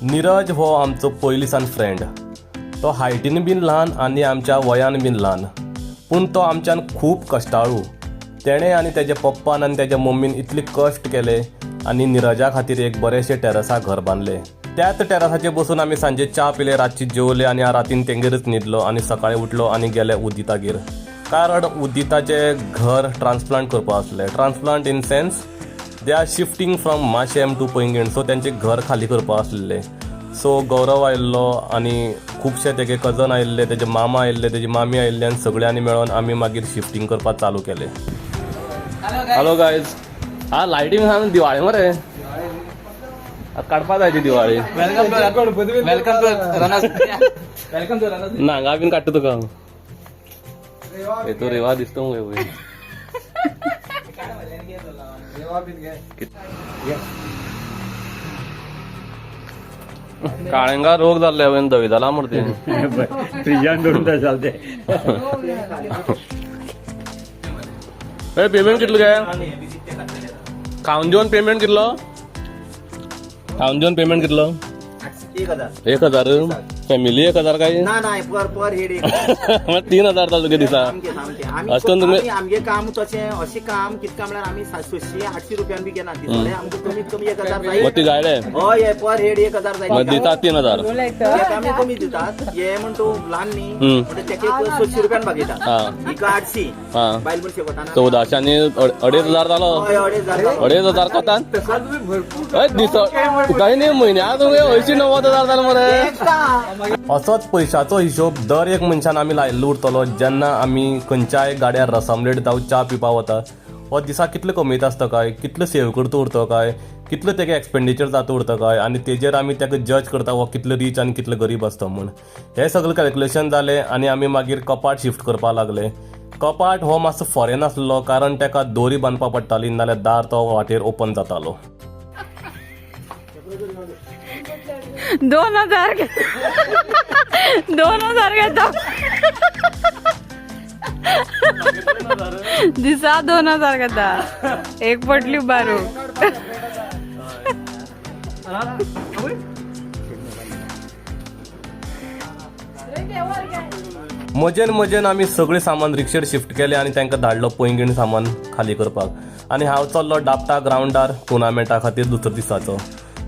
नीरज हो आमचो पयलींसान फ्रेंड. तो हायटीन बीन ल्हान आनी आमच्या वयान बीन ल्हान, पूण तो आमच्यान खूब कश्टाळू. तेणें आनी तेज्या पप्पान आनी तेज्या मम्मीन इतले कश्ट केले आनी नीरजा खातीर एक बरेंशें टेरसा घर बांदलें. त्याच टेरसाचेर बसून आमी सांजे च्या पिले, रातची जेवले आनी रातीन तेंगेरच न्हिदलो आनी सकाळीं उठलो आनी गेले उदितागेर. कारण उदिताचें घर ट्रान्सप्लांट करपा आसलें. Transplant in sense they are shifting from Mashem to Poinguinim, so तेंचें घर खाली करपा आसलें. सो गौरव आयिल्लो आनी खुबशे तेगे कजन आयिल्ले, तेजे मामा आयिल्ले, तेजी मामी आयिल्ले आनी सगळ्यांनी मेळोन आमी मागीर शिफ्टिंग करपाक चालू केलें. हॅलो गायज, हा लायटिंग हा दिवाळी मरे काडपा जाय ती दिवाळी. नांगा बीन काडटा तुका तो रेवा दिसतो मग. काळेंगा रोग जाल्ले हांवें धवी जाला मूर्ती फ्रिजान दवरून चालते. पेमेंट कितलो गे? खावन जेवन पेमेंट कितलो? खावन जेवन पेमेंट कितलो? 1000. फॅमिली 1000 काय? ना पर हेड 3000 जालो तुगे दिसा. अशें करून तुमी आमगे काम तशें अशें काम कितका म्हळ्यार आमी 700-800 रुपयान बी घेना. दिसले आमकां कमीत कमी 1000 जाय. मग ती गायडे हय पर हेड 1000 जाय. मग दिता 3000. आमी कमी दितात. हे म्हण तूं ल्हान न्ही म्हणजे तेका 700 रुपयान भागयतात. इका 800 बायल म्हण शेवटान 1400 आनी 2500 जालो. 2500 कोतान दिसा तुका न्ही म्हयन्याक 80-90,000 जालो मरे. असोच पयशाचो हिशोब दर एक मनशान आमी लायिल्लो उरतलो. जेन्ना आमी खंयच्याय गाड्यार रसमलेट जावं च्या पिवपा वता, हो दिसा कितले कमयता आसता काय, कितले सेव करता उरतो काय, कितले तेगे एक्सपेंडिचर जाता उरता काय, आनी तेजेर आमी तेका जज करता हो कितले रिच आनी कितले गरीब आसता म्हूण. हें सगळें कॅल्क्युलेशन जालें आनी आमी मागीर कपाट शिफ्ट करपाक लागले. कपाट हो मातसो फॉरेन आसलो कारण तेका दोरी बांदपा पडटाली, नाल्यार दार तो वाटेर ओपन जातालो. 2000 घेता. दिसा 2000 घेता एक पटली बारू. मजेन आमी सगळें सामान रिक्षेर शिफ्ट केलें आनी तांकां धाडलो पैंगीण सामान खाली करपाक. आनी हांव चल्लो डापटा ग्रावंडार टुर्नामेंटा खातीर दुसऱ्या दिसाचो.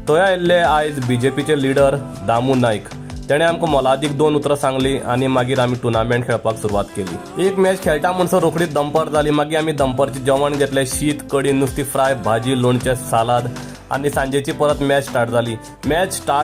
थंय आयिल्ले आयज BJPचे लिडर दामू नायक. तेणें आमकां मोलादीक 2 उतरां सांगलीं आनी मागीर आमी टुर्नामेंट खेळपाक सुरवात केली. एक मॅच खेळटा म्हणसर रोखडीच दनपार जाली. मागीर आमी दनपारचें जेवण घेतलें. शीत, कडी, नुस्ती फ्राय, भाजी, लोणचें, सालाद आनी सांजेची परत मॅच स्टार्ट जाली. Match start